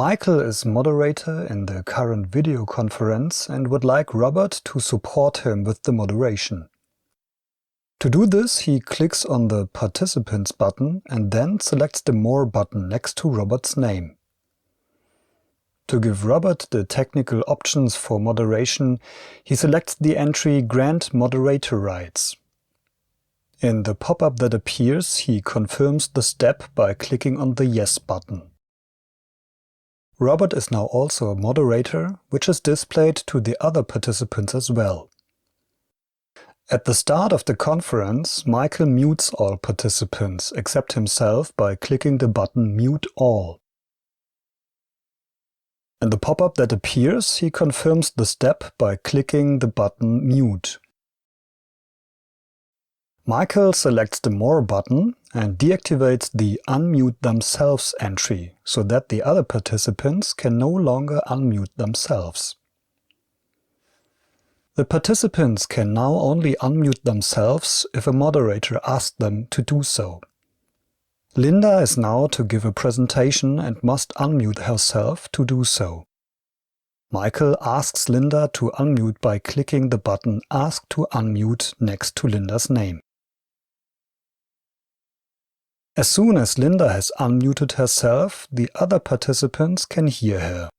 Michael is moderator in the current video conference and would like Robert to support him with the moderation. To do this, he clicks on the Participants button and then selects the More button next to Robert's name. To give Robert the technical options for moderation, he selects the entry Grant Moderator Rights. In the pop-up that appears, he confirms the step by clicking on the Yes button. Robert is now also a moderator, which is displayed to the other participants as well. At the start of the conference, Michael mutes all participants except himself by clicking the button Mute All. In the pop-up that appears, he confirms the step by clicking the button Mute. Michael selects the More button and deactivates the Unmute Themselves entry, so that the other participants can no longer unmute themselves. The participants can now only unmute themselves if a moderator asks them to do so. Linda is now to give a presentation and must unmute herself to do so. Michael asks Linda to unmute by clicking the button Ask to Unmute next to Linda's name. As soon as Linda has unmuted herself, the other participants can hear her.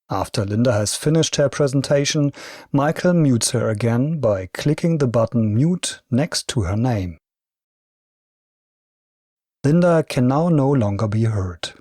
After Linda has finished her presentation, Michael mutes her again by clicking the button Mute next to her name. Linda can now no longer be heard.